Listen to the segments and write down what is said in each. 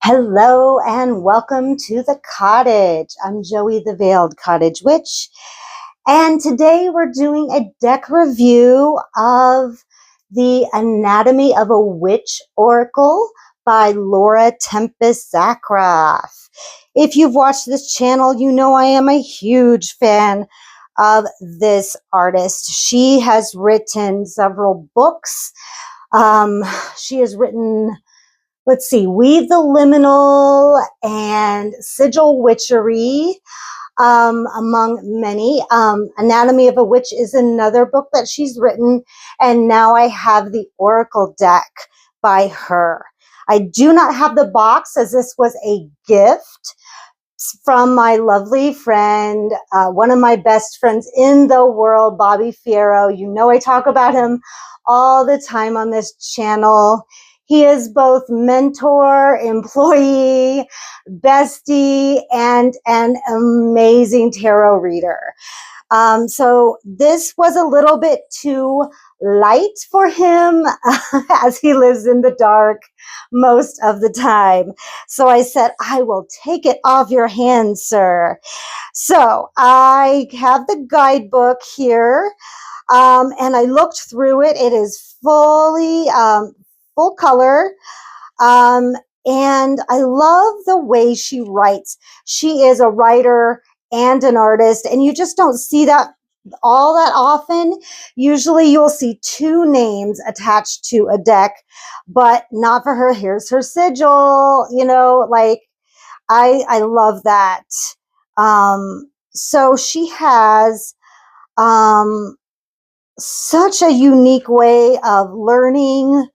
Hello and welcome to the Cottage. I'm Joey the Veiled Cottage Witch, and today we're doing a deck review of the Anatomy of a Witch Oracle by Laura Tempest Zakroff. If you've watched this channel, you know I am a huge fan of this artist. She has written several books. She has written, let's see, Weave the Liminal and Sigil Witchery, among many. Anatomy of a Witch is another book that she's written, and now I have the Oracle deck by her. I do not have the box, as this was a gift from my lovely friend, one of my best friends in the world, Bobby Fierro. You know I talk about him all the time on this channel. He is both mentor, employee, bestie, and an amazing tarot reader. So this was a little bit too light for him as he lives in the dark most of the time. So I said, I will take it off your hands, sir. So I have the guidebook here, and I looked through it. It is fully full color. And I love the way she writes. She is a writer and an artist, and you just don't see that all that often. Usually you'll see two names attached to a deck, but not for her. Here's her sigil, you know, like I love that. So she has such a unique way of learning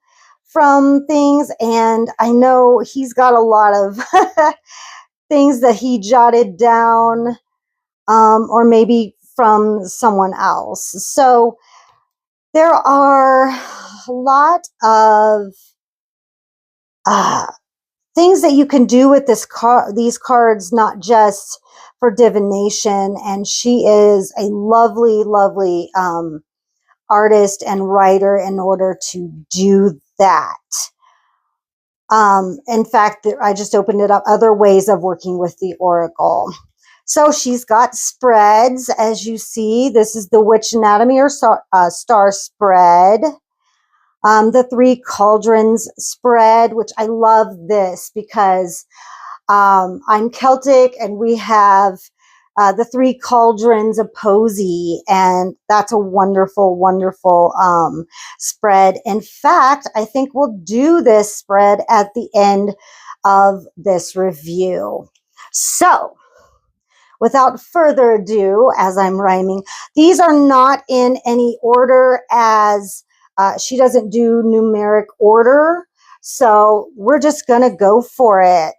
from things, and I know he's got a lot of things that he jotted down, or maybe from someone else. So there are a lot of things that you can do with these cards, not just for divination. And she is a lovely, lovely artist and writer in order to do that. In fact, I just opened it up, other ways of working with the Oracle. So she's got spreads, as you see. This is the Witch Anatomy or Star spread. The Three Cauldrons spread, which I love this because I'm Celtic and we have the Three Cauldrons of Posy, and that's a wonderful, wonderful spread. In fact, I think we'll do this spread at the end of this review. So, without further ado, as I'm rhyming, these are not in any order, as she doesn't do numeric order. So we're just going to go for it.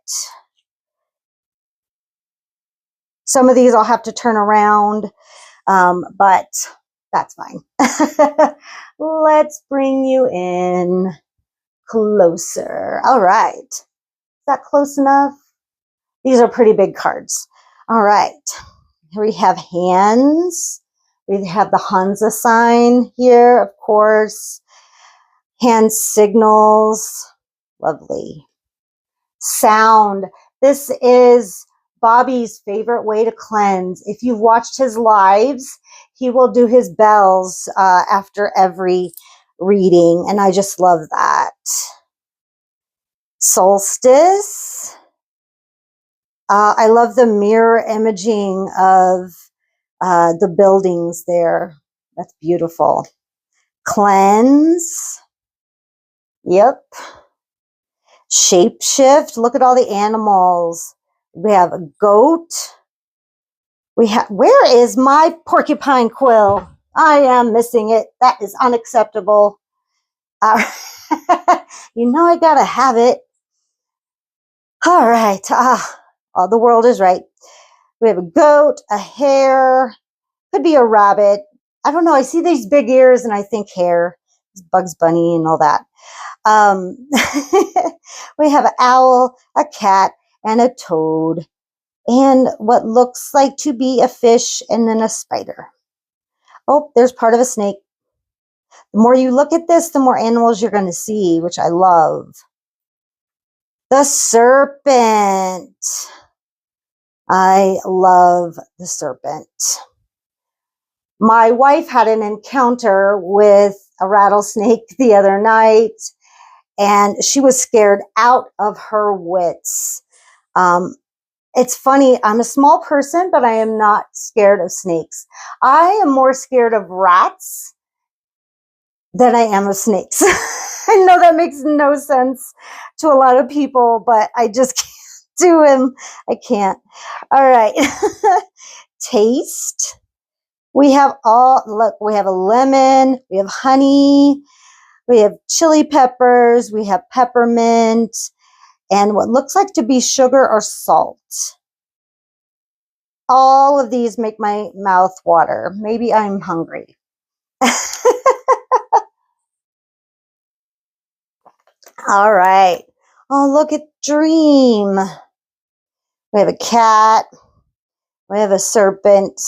Some of these I'll have to turn around, but that's fine. Let's bring you in closer. All right. Is that close enough? These are pretty big cards. All right. Here we have hands. We have the Hansa sign here, of course. Hand signals. Lovely. Sound. This is Bobby's favorite way to cleanse. If you've watched his lives, he will do his bells after every reading, and I just love that. Solstice. I love the mirror imaging of the buildings there. That's beautiful. Cleanse. Yep. Shapeshift. Look at all the animals. We have a goat. Where is my porcupine quill? I am missing it. That is unacceptable. You know I gotta have it. All right. Oh, the world is right. We have a goat, a hare, could be a rabbit. I don't know. I see these big ears and I think hare. It's Bugs Bunny and all that. We have an owl, a cat, and a toad, and what looks like to be a fish, and then a spider. Oh, there's part of a snake. The more you look at this, the more animals you're going to see, which I love. The serpent. I love the serpent. My wife had an encounter with a rattlesnake the other night, and she was scared out of her wits. It's funny, I'm a small person, but I am not scared of snakes. I am more scared of rats than I am of snakes. I know that makes no sense to a lot of people, but I just can't do them. I can't. All right. Taste. We have look, we have a lemon, we have honey, we have chili peppers, we have peppermint, and what looks like to be sugar or salt. All of these make my mouth water. Maybe I'm hungry. All right. Oh, look at Dream. We have a cat. We have a serpent.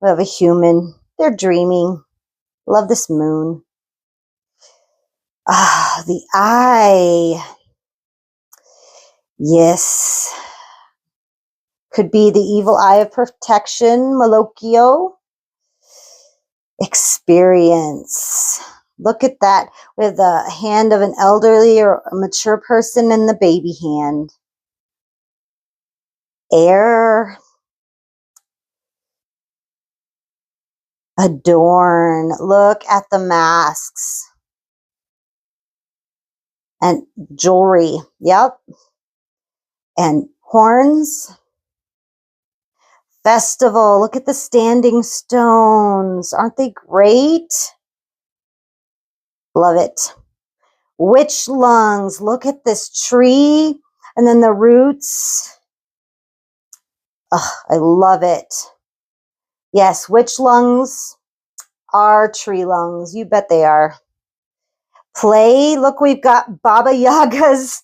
We have a human. They're dreaming. Love this moon. Ah, the eye. Yes. Could be the evil eye of protection, Malocchio. Experience. Look at that, with the hand of an elderly or a mature person and the baby hand. Air. Adorn. Look at the masks. And jewelry. Yep. And horns. Festival. Look at the standing stones. Aren't they great? Love it. Witch lungs. Look at this tree and then the roots. Oh, I love it. Yes, witch lungs are tree lungs. You bet they are. Play. Look, we've got Baba Yaga's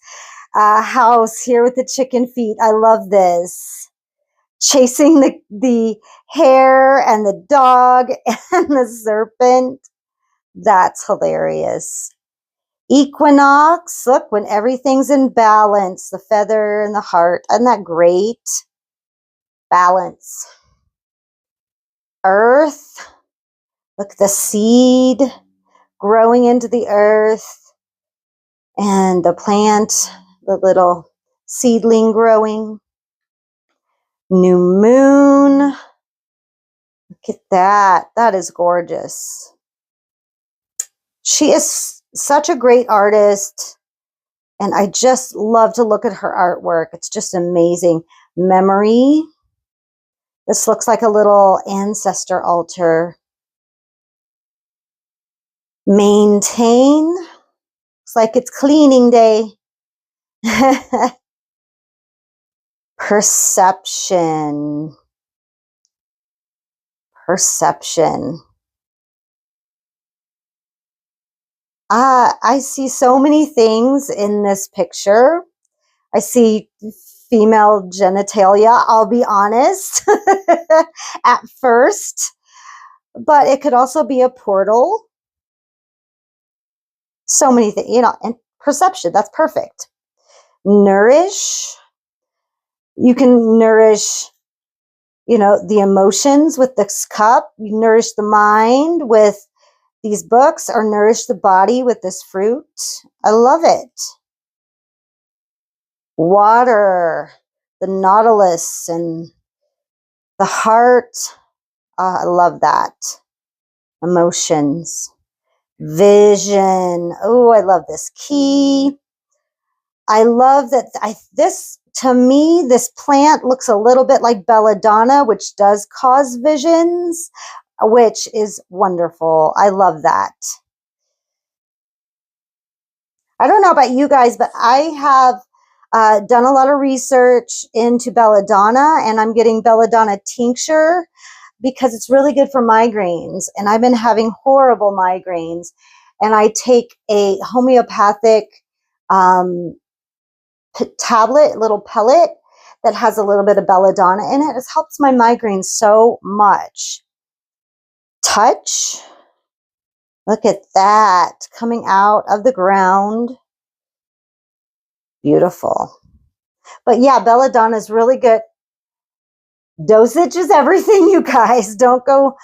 house here with the chicken feet. I love this. Chasing the hare and the dog and the serpent. That's hilarious. Equinox. Look, when everything's in balance. The feather and the heart. Isn't that great? Balance. Earth. Look, the seed growing into the earth. And the plant, the little seedling growing. New moon. Look at that. That is gorgeous. She is such a great artist. And I just love to look at her artwork. It's just amazing. Memory. This looks like a little ancestor altar. Maintain. Looks like it's cleaning day. Perception. Perception. I see so many things in this picture. I see female genitalia, I'll be honest, at first. But it could also be a portal. So many things, you know, and perception, that's perfect. Nourish. You can nourish, you know, the emotions with this cup. You nourish the mind with these books, or nourish the body with this fruit. I love it. Water, the nautilus, and the heart. I love that. Emotions. Vision. Oh, I love this key. I love that to me, this plant looks a little bit like belladonna, which does cause visions, which is wonderful. I love that. I don't know about you guys, but I have done a lot of research into belladonna, and I'm getting belladonna tincture because it's really good for migraines. And I've been having horrible migraines, and I take a homeopathic tablet, little pellet that has a little bit of belladonna in it. It helps my migraines so much. Touch. Look at that coming out of the ground. Beautiful. But yeah, belladonna is really good. Dosage is everything, you guys. Don't go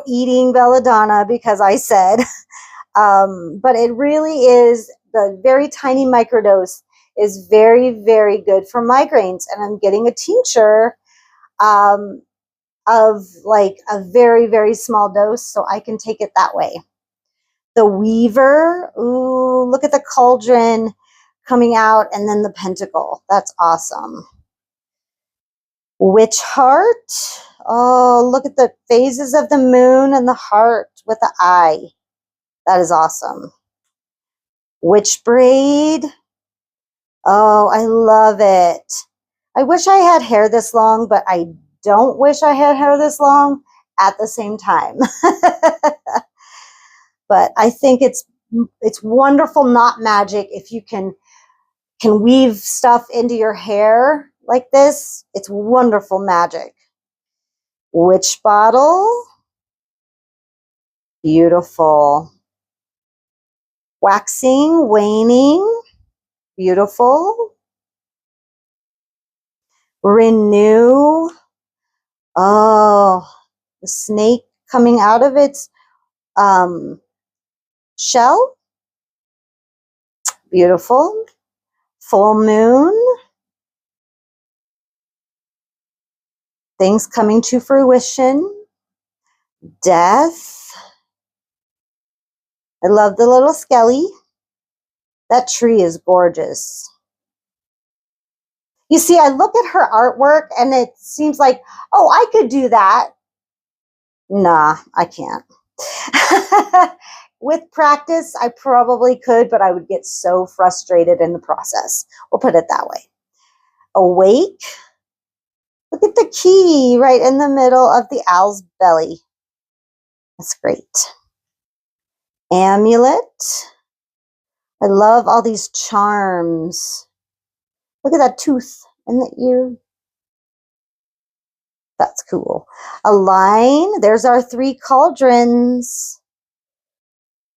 eating belladonna because I said. But it really is, the very tiny microdose is very, very good for migraines. And I'm getting a tincture of like a very, very small dose, so I can take it that way. The weaver, ooh, look at the cauldron coming out, and then the pentacle. That's awesome. Witch heart. Oh, look at the phases of the moon and the heart with the eye. That is awesome. Witch braid. Oh, I love it. I wish I had hair this long, but I don't wish I had hair this long at the same time. But I think it's wonderful knot magic if you can weave stuff into your hair like this. It's wonderful magic. Witch bottle. Beautiful. Waxing, waning. Beautiful. Renew. Oh, the snake coming out of its shell. Beautiful. Full moon. Things coming to fruition. Death. I love the little skelly. That tree is gorgeous. You see, I look at her artwork and it seems like, oh, I could do that. Nah, I can't. With practice, I probably could, but I would get so frustrated in the process. We'll put it that way. Awake. Look at the key right in the middle of the owl's belly. That's great. Amulet. I love all these charms. Look at that tooth in the ear. That's cool. Align. There's our 3 cauldrons.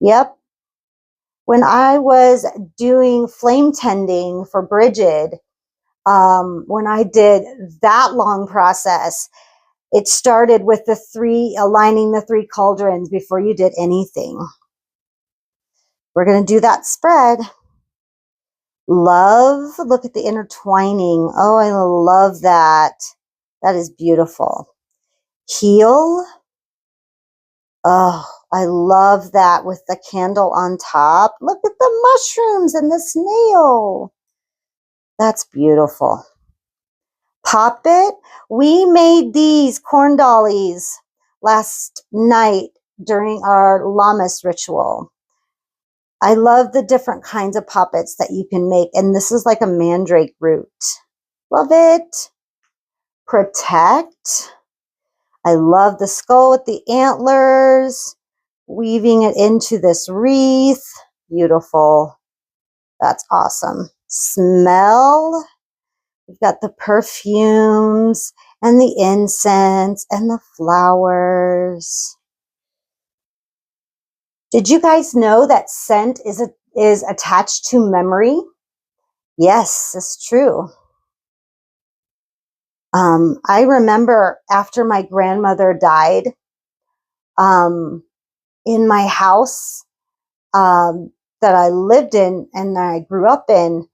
Yep. When I was doing flame tending for Bridget, when I did that long process, it started with aligning the 3 cauldrons before you did anything. We're going to do that spread. Love. Look at the intertwining. Oh, I love that. That is beautiful. Heal. Oh, I love that with the candle on top. Look at the mushrooms and the snail. That's beautiful. Pop it. We made these corn dollies last night during our Lammas ritual. I love the different kinds of poppets that you can make. And this is like a mandrake root. Love it. Protect. I love the skull with the antlers. Weaving it into this wreath. Beautiful. That's awesome. Smell. We've got the perfumes and the incense and the flowers. Did you guys know that scent is attached to memory? Yes, it's true. I remember after my grandmother died, in my house that I lived in and I grew up in,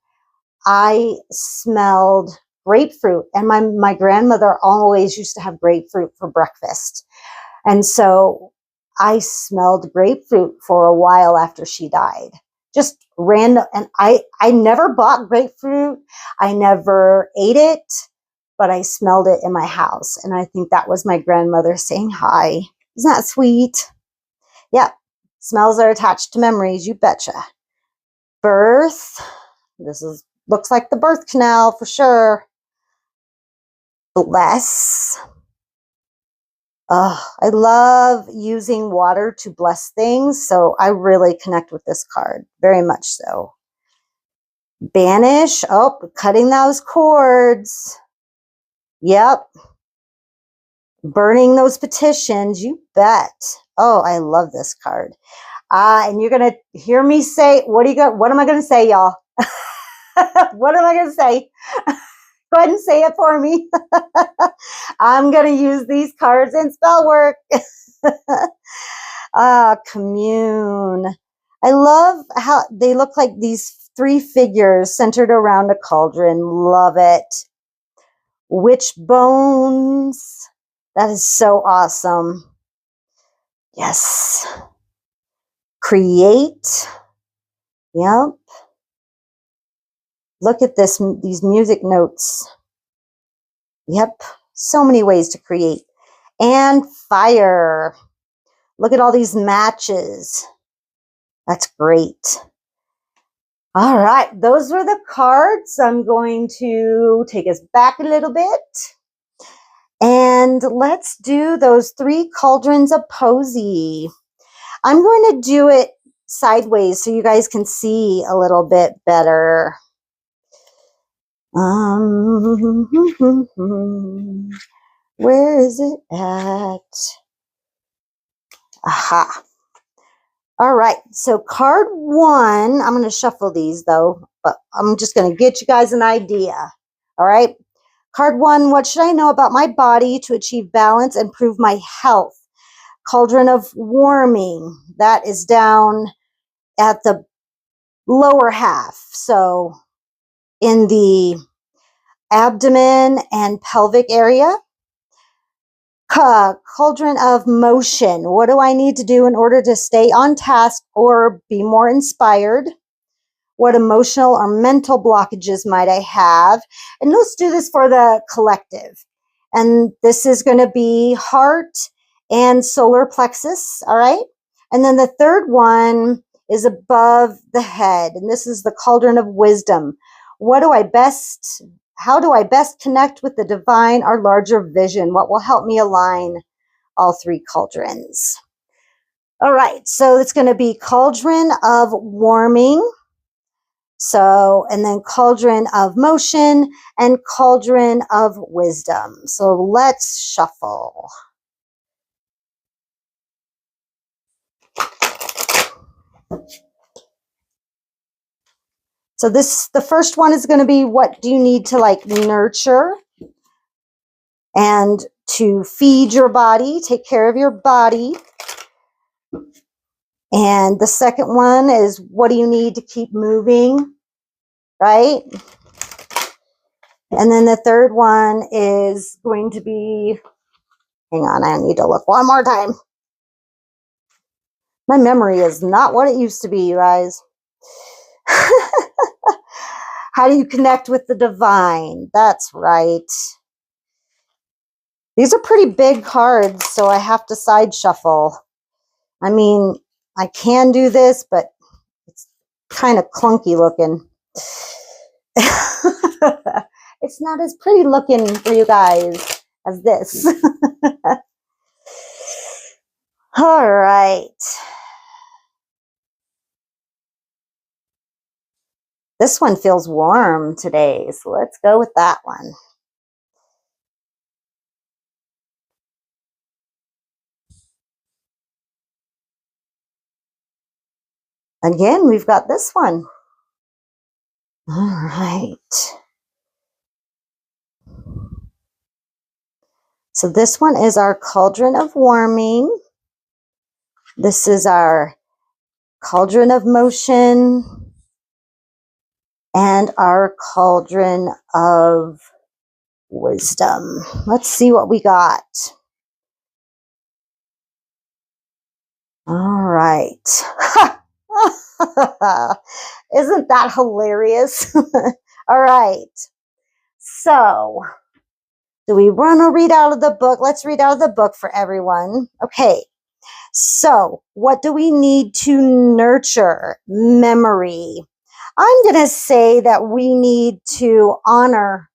I smelled grapefruit, and my grandmother always used to have grapefruit for breakfast. And so I smelled grapefruit for a while after she died. Just random. And I never bought grapefruit. I never ate it, but I smelled it in my house. And I think that was my grandmother saying hi. Isn't that sweet? Yeah. Smells are attached to memories. You betcha. Birth. Looks like the birth canal for sure. Bless. Oh, I love using water to bless things, so I really connect with this card, very much so. Banish. Oh, cutting those cords. Yep. Burning those petitions. You bet. Oh, I love this card. And you're going to hear me say, what am I going to say, y'all? What am I going to say? Go ahead and say it for me. I'm going to use these cards in spell work. Commune. I love how they look like these three figures centered around a cauldron. Love it. Witch bones. That is so awesome. Yes. Create. Yep. Look at this, these music notes. Yep. So many ways to create. And fire. Look at all these matches. That's great. All right. Those were the cards. I'm going to take us back a little bit. And let's do those 3 cauldrons of Posy. I'm going to do it sideways so you guys can see a little bit better. Where is it at? Aha. All right. So card 1, I'm going to shuffle these though, but I'm just going to get you guys an idea. All right. Card 1, what should I know about my body to achieve balance and improve my health? Cauldron of warming. That is down at the lower half. So in the abdomen and pelvic area. Cauldron of motion. What do I need to do in order to stay on task or be more inspired? What emotional or mental blockages might I have? And let's do this for the collective. And this is going to be heart and solar plexus. All right. And then the third one is above the head. And this is the cauldron of wisdom. How do I best connect with the divine or larger vision? What will help me align all 3 cauldrons? All right. So it's going to be cauldron of warming. So, and then cauldron of motion and cauldron of wisdom. So let's shuffle. So the first one is going to be, what do you need to like nurture and to feed your body, take care of your body. And the second one is, what do you need to keep moving, right? And then the third one is going to be, hang on, I need to look one more time. My memory is not what it used to be, you guys. How do you connect with the divine? That's right. These are pretty big cards, so I have to side shuffle. I mean, I can do this, but it's kind of clunky looking. It's not as pretty looking for you guys as this. All right. This one feels warm today, so let's go with that one. Again, we've got this one. All right. So this one is our cauldron of warming. This is our cauldron of motion and our cauldron of wisdom. Let's see what we got. All right. Isn't that hilarious? All right. So, do we want to read out of the book? Let's read out of the book for everyone. Okay. So, what do we need to nurture? Memory. I'm going to say that we need to honor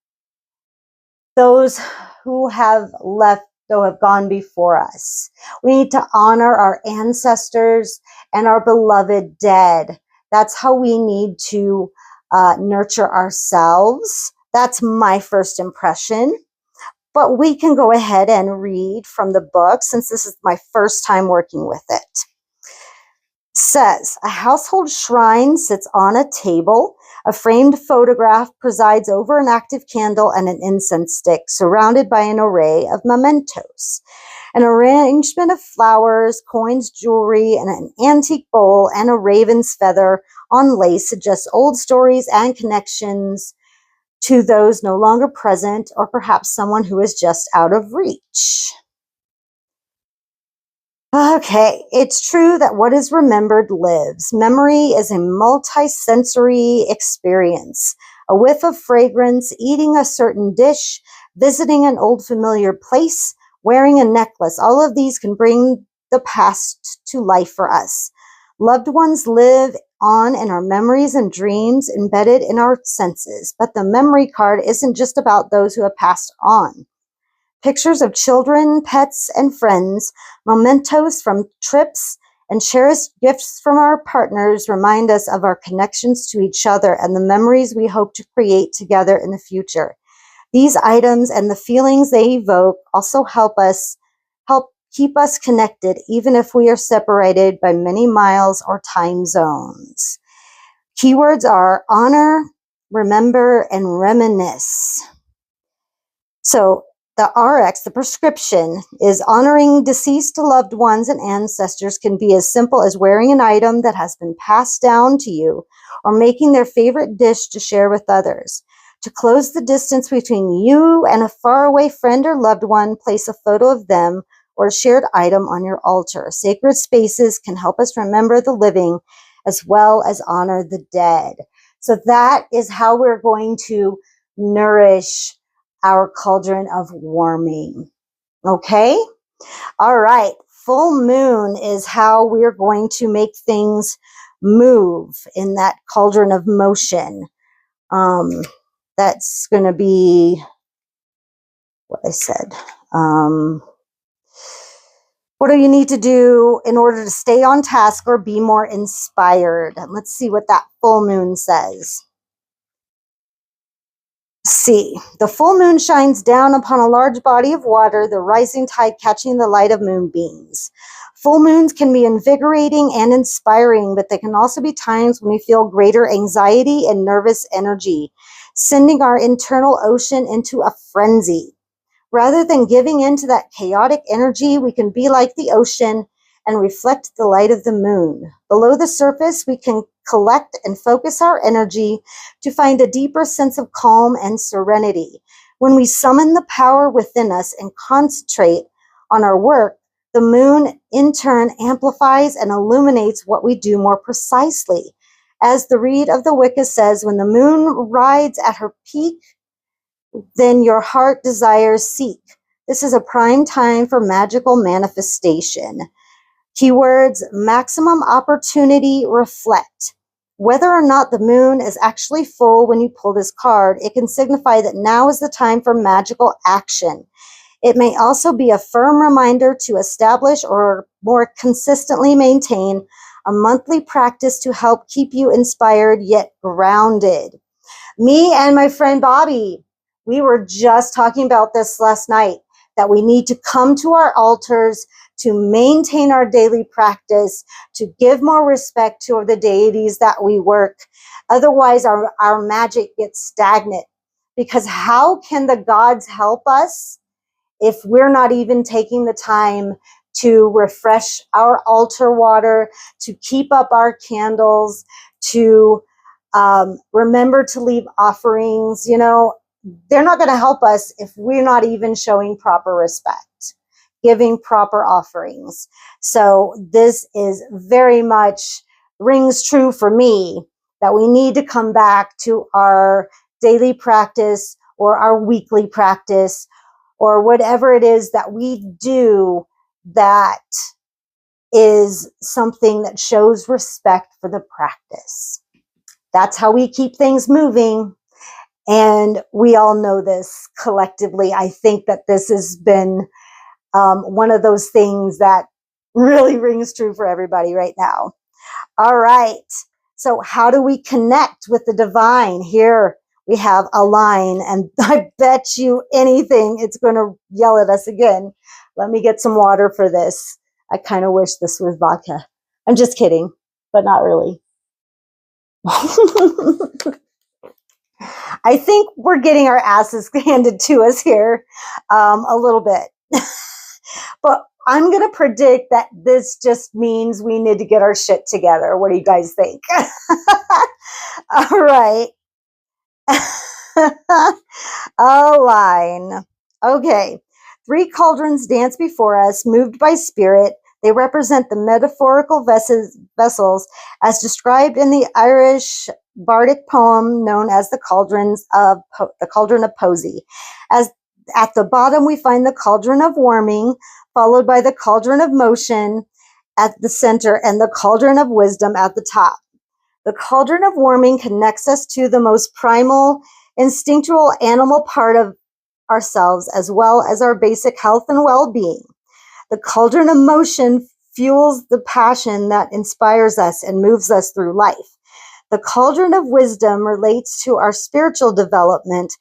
those who have left, who have gone before us. We need to honor our ancestors and our beloved dead. That's how we need to nurture ourselves. That's my first impression. But we can go ahead and read from the book since this is my first time working with it. Says, a household shrine sits on a table. A framed photograph presides over an active candle and an incense stick, surrounded by an array of mementos. An arrangement of flowers, coins, jewelry, and an antique bowl and a raven's feather on lace suggests old stories and connections to those no longer present, or perhaps someone who is just out of reach. Okay, it's true that what is remembered lives. Memory is a multi-sensory experience. A whiff of fragrance, eating a certain dish, visiting an old familiar place, wearing a necklace. All of these can bring the past to life for us. Loved ones live on in our memories and dreams embedded in our senses. But the memory card isn't just about those who have passed on. Pictures of children, pets, and friends, mementos from trips, and cherished gifts from our partners remind us of our connections to each other and the memories we hope to create together in the future. These items and the feelings they evoke also help keep us connected, even if we are separated by many miles or time zones. Keywords are honor, remember, and reminisce. So the RX, the prescription, is honoring deceased loved ones and ancestors can be as simple as wearing an item that has been passed down to you or making their favorite dish to share with others. To close the distance between you and a faraway friend or loved one, place a photo of them or a shared item on your altar. Sacred spaces can help us remember the living as well as honor the dead. So that is how we're going to nourish our cauldron of warming. Okay? All right. Full moon is how we're going to make things move in that cauldron of motion. That's going to be what I said. What do you need to do in order to stay on task or be more inspired? Let's see what that full moon says. C. The full moon shines down upon a large body of water, the rising tide catching the light of moonbeams. Full moons can be invigorating and inspiring, but they can also be times when we feel greater anxiety and nervous energy, sending our internal ocean into a frenzy. Rather than giving in to that chaotic energy, we can be like the ocean and reflect the light of the moon. Below the surface, we can collect and focus our energy to find a deeper sense of calm and serenity. When we summon the power within us and concentrate on our work, the moon in turn amplifies and illuminates what we do more precisely. As the read of the Wicca says, when the moon rides at her peak, then your heart desires seek. This is a prime time for magical manifestation. Keywords: maximum opportunity, reflect. Whether or not the moon is actually full when you pull this card, it can signify that now is the time for magical action. It may also be a firm reminder to establish or more consistently maintain a monthly practice to help keep you inspired yet grounded. Me and my friend Bobby, we were just talking about this last night, that we need to come to our altars to maintain our daily practice, to give more respect to the deities that we work. Otherwise, our magic gets stagnant. Because how can the gods help us if we're not even taking the time to refresh our altar water, to keep up our candles, to remember to leave offerings? You know, they're not going to help us if we're not even showing proper respect, giving proper offerings. So this is very much rings true for me, that we need to come back to our daily practice or our weekly practice or whatever it is that we do that is something that shows respect for the practice. That's how we keep things moving. And we all know this collectively. I think that this has been one of those things that really rings true for everybody right now. All right. So how do we connect with the divine? Here we have a line, and I bet you anything it's going to yell at us again. Let me get some water for this. I kind of wish this was vodka. I'm just kidding. but not really. I think we're getting our asses handed to us here a little bit. But I'm going to predict that this just means we need to get our shit together. What do you guys think? All right. A line. Okay. 3 cauldrons dance before us, moved by spirit. They represent the metaphorical vessels as described in the Irish bardic poem known as the Cauldron of Posey. As at the bottom, we find the Cauldron of Warming, followed by the Cauldron of Motion at the center, and the Cauldron of Wisdom at the top. The Cauldron of Warming connects us to the most primal, instinctual animal part of ourselves, as well as our basic health and well-being. The Cauldron of Motion fuels the passion that inspires us and moves us through life. The Cauldron of Wisdom relates to our spiritual development,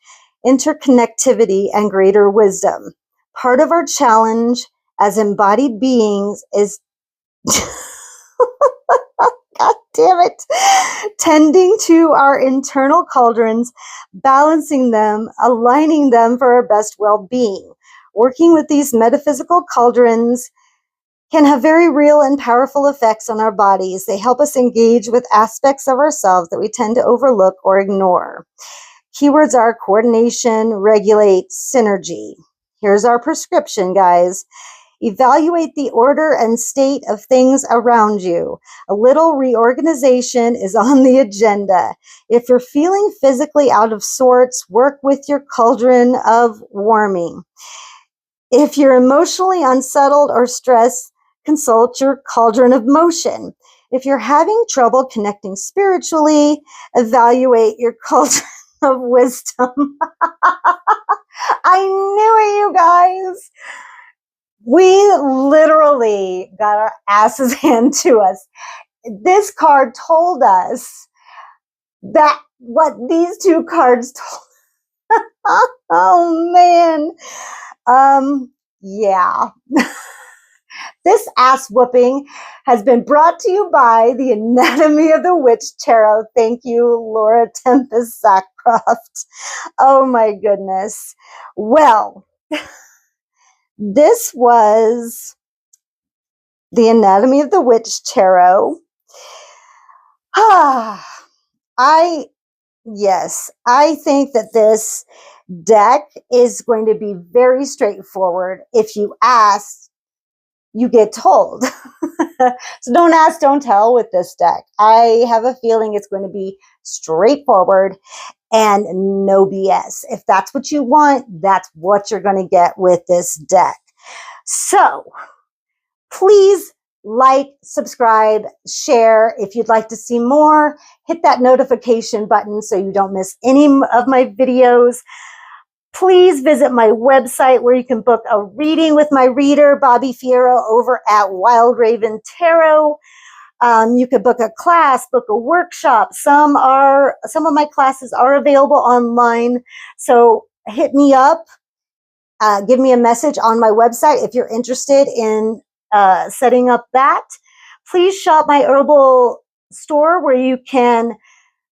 interconnectivity, and greater wisdom. Part of our challenge as embodied beings is God damn it, tending to our internal cauldrons, balancing them, aligning them for our best well-being. Working with these metaphysical cauldrons can have very real and powerful effects on our bodies. They help us engage with aspects of ourselves that we tend to overlook or ignore. Keywords are coordination, regulate, synergy. Here's our prescription, guys. Evaluate the order and state of things around you. A little reorganization is on the agenda. If you're feeling physically out of sorts, work with your cauldron of warming. If you're emotionally unsettled or stressed, consult your cauldron of motion. If you're having trouble connecting spiritually, evaluate your cauldron of wisdom. I knew it, you guys. We literally got our asses handed to us. This card told us that what these 2 cards told. Oh man. Yeah. This ass whooping has been brought to you by the Anatomy of the Witch Tarot. Thank you, Laura Tempest Zakroff. Oh my goodness. Well, this was the Anatomy of the Witch Tarot. I think that this deck is going to be very straightforward. If you ask, you get told. So don't ask, don't tell with this deck. I have a feeling it's going to be straightforward and no BS. If that's what you want, that's what you're going to get with this deck. So please like, subscribe, share. If you'd like to see more, hit that notification button so you don't miss any of my videos. Please visit my website where you can book a reading with my reader, Bobby Fierro, over at Wild Raven Tarot. You could book a class, book a workshop. Some of my classes are available online. So hit me up, give me a message on my website if you're interested in setting up that. Please shop my herbal store where you can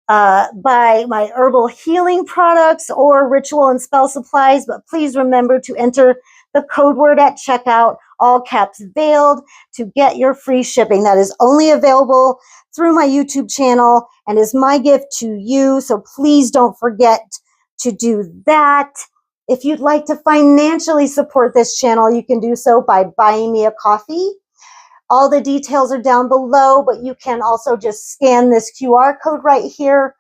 buy my herbal healing products or ritual and spell supplies, but please remember to enter the code word at checkout, all caps veiled, to get your free shipping. That is only available through my YouTube channel and is my gift to you. So please don't forget to do that. If you'd like to financially support this channel, you can do so by buying me a coffee. All the details are down below, but you can also just scan this QR code right here.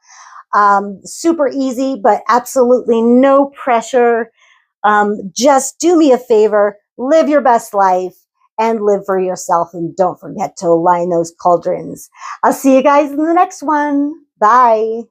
Super easy, but absolutely no pressure. Just do me a favor, live your best life and live for yourself. And don't forget to align those cauldrons. I'll see you guys in the next one. Bye.